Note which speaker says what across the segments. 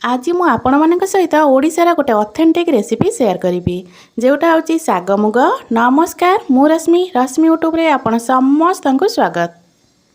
Speaker 1: आज मु आपण सहित ओडिशार गोटे ऑथेंटिक रेसिपी शेयर करी जोटा हूँ साग मुग। नमस्कार, मु रश्मि यूट्यूब रे आपण समस्त को स्वागत।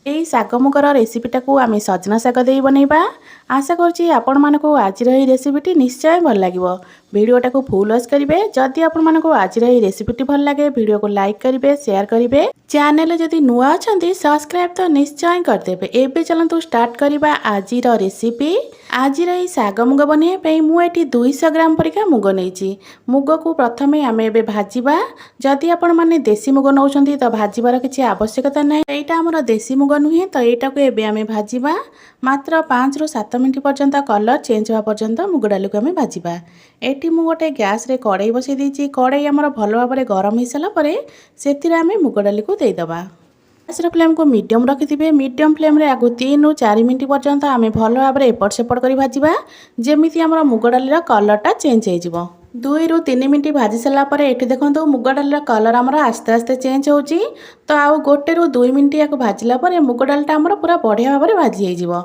Speaker 1: यही साग मुगर रेसिपीटा को आम सजना साग दे बनइबा। आशा करुँची आपण मानक आज रेसिपीटी निश्चय भल लगे। वीडियोटा को फुल वॉच करेंगे। जदि आपण मानक आज रेसिपीटी भल लगे वीडियो को लाइक करेंगे, शेयर करेंगे। चैनल जदि नुआ अच्छा सब्सक्राइब तो निश्चय करदे। एबे चलतु स्टार्ट करवा आज रेसिपी। आज ये साग मुग बनवाई मुझे 200 ग्राम परिका मुग नहीं। मुग को प्रथम आम ए भाजवा। जदि आपण मैंने देसी मुग नौ तो भाजबार किसी आवश्यकता ना। यहाँ आमर देसी मुग नुहे तो यहाँ को एबे आम भाजवा। मात्र 5 ରୁ 7 मिनट पर्यंत कलर चेंज होगा पर्यंत मुग डाली को आम भाजवा। एटी मु गोटे गैस रे कड़ाई बसई देछि। कड़ाई आमर भल भाव में गरम हो सारा पर से आम मुग डाली को देदेबा। गैस फ्लेम को मीडियम रखिथे। मीडियम फ्लेम रे आगु 3 ରୁ 4 मिनट पर्यंत आम भल भाव में एपट सेपट कर भाजवा। जमीती आमर मुग डालीर कलरटा चेंज हो 2 ରୁ 3 मिनट भाजी सारापर ये देखो मुग डालीर कलर आमर आस्ते आस्ते चेंज होची। तो आउ 1 ରୁ 2 मिनट या भाजला मुग डालटा आमर पूरा बढ़िया भाव में भाजी हो।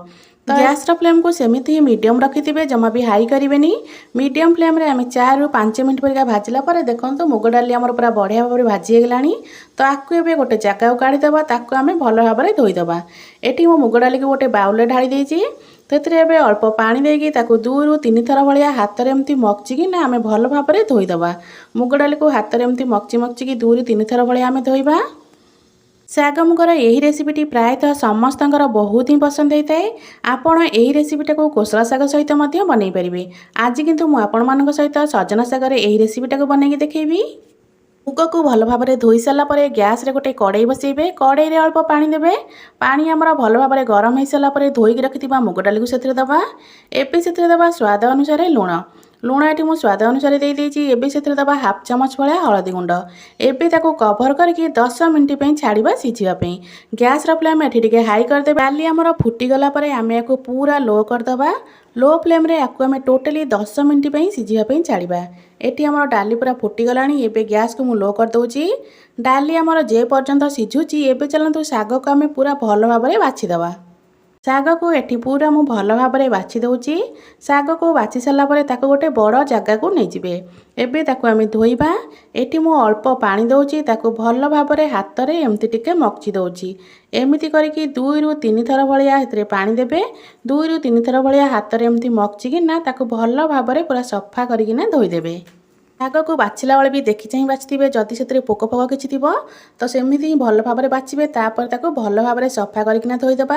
Speaker 1: तो गैस फ्लेम को सेमती ही मीडियम रखिथे, जमा भी हाई करेंगे। मीडियम फ्लेम रे आम 4 ରୁ 5 मिनट परिका भाजला देखो मुग डाली आमर पूरा बढ़िया भाव में भाजी होगलानी। तो आपको एबे गोटे जगह को काढ़ीदेवा। ताकू आम भल भाव में धोईदेवा। एटी मो मुग डाली को गोटे बाउल ढाली देछि। तेरे एबे अल्प पानी देकी 2 ରୁ 3 थर भाया हाथ में एमती मक्चिकी ना आम भल भाव में धोईदेवा। मुग डाली को हाथ में एमती मक्चिकी 2 ରୁ 3 थर भाया आम धोइबा। साग मुगर यही रेसिपीटी प्रायतः समस्त बहुत ही पसंद होता है। आपण यही रेसिपीटा को कोसला साग सहित बनई पारे। आज किंतु मु आपण मानक सहित सजना सागर यही रेसिपीटा को बनई देखी। मुग को भल भाव में धोई सारापर गैस रे गोटे कड़ाई बसइबे। कड़ाई रे अल्प पानी देबे। पानी आमर भल भाव में गरम हो सारापर धोईकी रखिथिबा मुग डाली को सेथिरे दबा। एबे सेथिरे दबा स्वाद अनुसार लुण ये मुझे स्वाद अनुसार दे देछि। एबे सेथिरे दबा हाफ चामच भाया हलदी गुंड। एबे ताको कभर करके 10 मिनट छाड़वा सिझापी। गैस फ्लेम एठी टिके हाई करदे। डाली आमर फुटीगला आम या पूरा लो करदबा। लो फ्लेम रे आकु आम टोटाली 10 मिनट सिझापी छाड़वा। एटी आमर डाली पूरा फुटीगलानी। एबे गैस को मु लो कर दउछि। डाली आमर जे पर्यंत सिझुछि एबे चलतु साग को आम पूरा भल भाव में बाछीदेवा। साग को एटी पूरा मु भल भाव में बाछी दउछि। साग को बाछी सारापर ताको गोटे बड़ जगह को नहीं जिबे। एबे ताको आम धोइबा। एटी मु अल्प पानी दउछि। ताको भल भाव में हाथ में एमती टिके मक्चि दउछि। एमिति करिकी 2 ରୁ 3 थर भाया हेतरे पानी देबे। 2 ରୁ 3 थर भाया हाथ में एमती मक्चिकी ना ताको भल भाव में पूरा सफा करिकिना धोईदेबे। साग को बाछिला बेले भी देखी चाह बाछिथे। जदि से पोक फोक किसी थी तो सेमती ही भल भाव में बाछिबे। तापर ताको भल भाव में सफा करकिना धोईदेबा।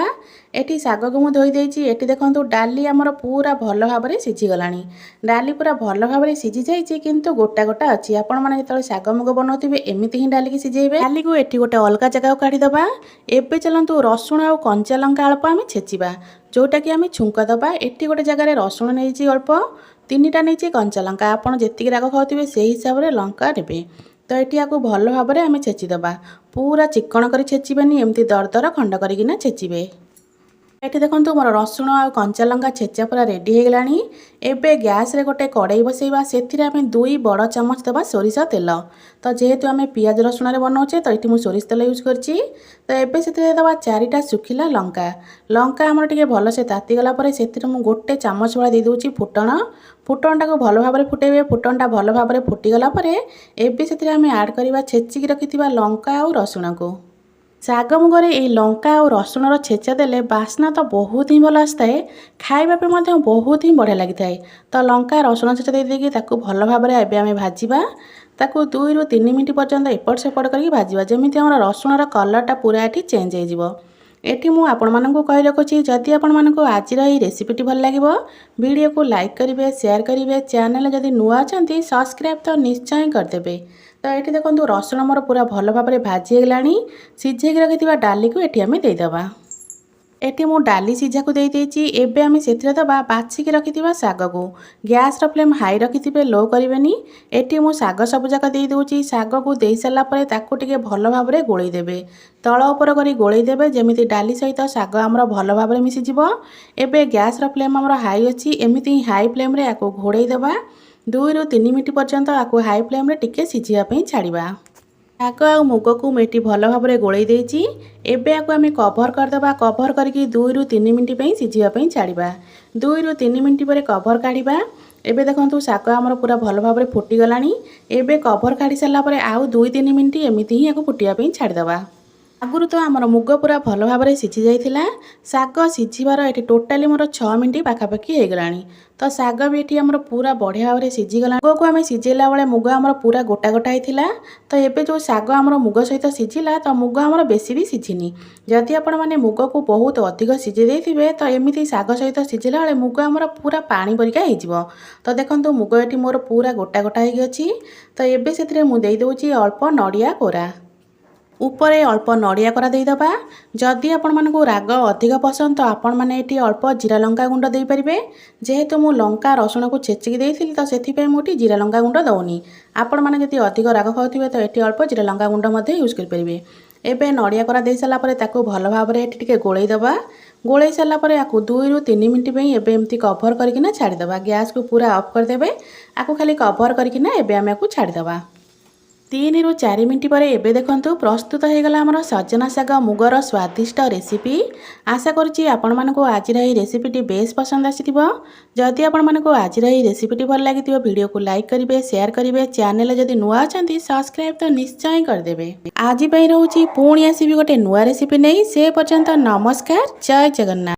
Speaker 1: एटी साग को मुझे धोई देछि। एटी देखंतु डाली आमर पूरा भल भाव में सिझीगलानी। डाली पूरा भल भाव में सिझी जाइछि किंतु गोटा गोटा अच्छी। आपण मैंने जेतले साग मुग बनाउथिबे एमिति ही डाली की सिझेइबे। डाली को एटी गोटे अलग जगह को काढ़ीदेबा। एबे चलंतु रसुण और कंचा लंका अल्प आम छेचिबा, जोटा कि आम छुंक दबा। एटी गोटे जगह रसुण नहीं अल्प 3टा नहीं कंचा लंका। आपड़ जी राग खाऊे से हिसाब से लंका नेबे। तो ये भल भाव में आम छेचिदेबा। पूरा चिकण कर छेचिबेनी, एमती दरदर खंड करकिना छेचिबे। ये देखो मोर रसुण और कंचा लंका छेचा पूरा रेडी हो गलानी। एबे गैस रे गोटे कड़ाई बसैबा। से आम 2 बड़ चामच देवा सोरिष तेल। तो जेहेतु आम पियाज रसुण बनाऊे तो ये मुझे सोरिष तेल यूज करछि। तो एबे से देवा 4टा सुखिला लंका। लंका आमर टिके भलसे तातीगला से गोटे चामच भाया दे दूची फुटण। फुटणटा को भल भाव में फुटेबे। फुटणटा भल भाव में फुटीगला एबे से आम ऐड करवा छेचिकी रखिथिबा लंका और रसुण को। साग मुगरे ये लंका और रसुणर छेचा देले बास्ना तो बहुत ही भल आसए। खाइबापे मध्य बहुत ही बढ़िया लगी थाए। तो लंका रसुण छेचा दे देकी ताकू भल भाव में एबे आम भाजवा। ताकू 2 ରୁ 3 मिनट पर्यंत एपट सेपट करके भाजवा। जमीती आमर रसुणर कलरटा पूरा एठी चेंज हो। एटी मु आपण मानकु कहि रखुछि। जदि आपण मानकु आज रही रेसिपीटी भल लागिबो वीडियो को लाइक करिवे, शेयर करिवे। चैनल जदि नुआ अछंती सब्सक्राइब तो निश्चय करदेबे। तो ये देखो रसुण मोर पूरा भल भाव में भाजी होगलानी। सिझेक रखिथिबा डाली को एठी आमे देदेबा। एटी मु डाली सीझा को दे देछि। एबे आमे सेथिरे दबा बाछिकी रखिथिबा साग को। गैस रो फ्लेम हाई रखिथिबे, लो करिवेनी। एटी मु साग सब जाक दे दोछि। साग को दे साला परे ताको टिके भल भाव में गोळेई देबे। तळ ऊपर करी गोळेई देबे जेमिति डाली सहित साग हमर भल भाव में मिसी जिवो। एबे गैस रो फ्लेम हमर हाई अछि। एमिति हाई फ्लेम रे आको घोड़ेई देबा। 2 ରୁ 3 मिनट पर्यंत आको हाई फ्लेम रे टिके सिझिया पई छाड़िबा। ଶାଗ ଆଉ ମୁଗକୁ ମୁଁ ଏଠି ଭଲ ଭାବରେ ଗୋଳେଇ ଦେଇଛି। ଏବେ ଆକୁ ଆମେ କଭର କରିଦେବା। କଭର କରିକି 2ରୁ 3 ମିନିଟ୍ ପାଇଁ ସିଝିବା ପାଇଁ ଛାଡ଼ିବା। 2ରୁ 3 ମିନିଟ୍ ପରେ କଭର କାଢ଼ିବା। ଏବେ ଦେଖନ୍ତୁ ଶାଗ ଆମର ପୁରା ଭଲ ଭାବରେ ଫୁଟିଗଲାଣି। ଏବେ କଭର କାଢ଼ି ସାରିଲା ପରେ ଆଉ 2-3 ମିନିଟ୍ ଏମିତି ହିଁ ଆକୁ ଫୁଟିବା ପାଇଁ ଛାଡ଼ିଦେବା। ଆଗରୁ ତ ଆମର ମୁଗ ପୁରା ଭଲ ଭାବରେ ସିଝି ଯାଇଥିଲା। ଶାଗ ସିଝିବାର ଏଠି ଟୋଟାଲି ମୋର 6 ମିନିଟ୍ ପାଖାପାଖି ହେଇଗଲାଣି। ତ ଶାଗ ବି ଏଠି ଆମର ପୁରା ବଢ଼ିଆ ଭାବରେ ସିଝିଗଲା। ମୁଗକୁ ଆମେ ସିଝେଇଲା ବେଳେ ମୁଗ ଆମର ପୁରା ଗୋଟା ଗୋଟା ହେଇଥିଲା। ତ ଏବେ ଯେଉଁ ଶାଗ ଆମର ମୁଗ ସହିତ ସିଝିଲା ତ ମୁଗ ଆମର ବେଶୀ ବି ସିଝିନି। ଯଦି ଆପଣମାନେ ମୁଗକୁ ବହୁତ ଅଧିକ ସିଝେଇ ଦେଇଥିବେ ତ ଏମିତି ଶାଗ ସହିତ ସିଝିଲା ବେଳେ ମୁଗ ଆମର ପୁରା ପାଣି ପରିକା ହେଇଯିବ। ତ ଦେଖନ୍ତୁ ମୁଗ ଏଠି ମୋର ପୁରା ଗୋଟା ଗୋଟା ହେଇକି ଅଛି। ତ ଏବେ ସେଥିରେ ମୁଁ ଦେଇଦେଉଛି ଅଳ୍ପ ନଡ଼ିଆ କୋରା। ଉପରେ ଅଳ୍ପ ନଡ଼ିଆ କୋରା ଦେଇଦେବା। ଯଦି ଆପଣମାନଙ୍କୁ ରାଗ ଅଧିକ ପସନ୍ଦ ତ ଆପଣମାନେ ଏଠି ଅଳ୍ପ ଜିରା ଲଙ୍କା ଗୁଣ୍ଡ ଦେଇପାରିବେ। ଯେହେତୁ ମୁଁ ଲଙ୍କା ରସୁଣକୁ ଛେଚିକି ଦେଇଥିଲି ତ ସେଥିପାଇଁ ମୁଁ ଏଠି ଜିରା ଲଙ୍କା ଗୁଣ୍ଡ ଦେଉନି। ଆପଣମାନେ ଯଦି ଅଧିକ ରାଗ ଖାଉଥିବେ ତ ଏଠି ଅଳ୍ପ ଜିରା ଲଙ୍କା ଗୁଣ୍ଡ ମଧ୍ୟ ୟୁଜ୍ କରିପାରିବେ। ଏବେ ନଡ଼ିଆ କୋରା ଦେଇସାରିଲା ପରେ ତାକୁ ଭଲ ଭାବରେ ଏଠି ଟିକେ ଗୋଳେଇ ଦେବା। ଗୋଳେଇ ସାରିଲା ପରେ ଆକୁ 2ରୁ 3 ମିନିଟ୍ ପାଇଁ ଏବେ ଏମିତି କଭର କରିକିନା ଛାଡ଼ିଦେବା। ଗ୍ୟାସ୍କୁ ପୁରା ଅଫ୍ କରିଦେବେ। ଆକୁ ଖାଲି କଭର କରିକିନା ଏବେ ଆମେ ଆକୁ ଛାଡ଼ିଦେବା। 3ରୁ 4 ମିନିଟ୍ ପରେ ଏବେ ଦେଖନ୍ତୁ ପ୍ରସ୍ତୁତ ହୋଇଗଲା ଆମର ସଜନା ଶାଗ ମୁଗର ସ୍ୱାଦିଷ୍ଟ ରେସିପି। ଆଶା କରୁଛି ଆପଣମାନଙ୍କୁ ଆଜିର ଏହି ରେସିପିଟି ବେଶ୍ ପସନ୍ଦ ଆସିଥିବ। ଯଦି ଆପଣମାନଙ୍କୁ ଆଜିର ଏହି ରେସିପିଟି ଭଲ ଲାଗିଥିବ ଭିଡ଼ିଓକୁ ଲାଇକ୍ କରିବେ, ସେୟାର କରିବେ। ଚ୍ୟାନେଲରେ ଯଦି ନୂଆ ଅଛନ୍ତି ସବସ୍କ୍ରାଇବ୍ ତ ନିଶ୍ଚୟ କରିଦେବେ। ଆଜି ପାଇଁ ରହୁଛି, ପୁଣି ଆସିବି ଗୋଟେ ନୂଆ ରେସିପି ନେଇ। ସେ ପର୍ଯ୍ୟନ୍ତ ନମସ୍କାର, ଜୟ ଜଗନ୍ନାଥ।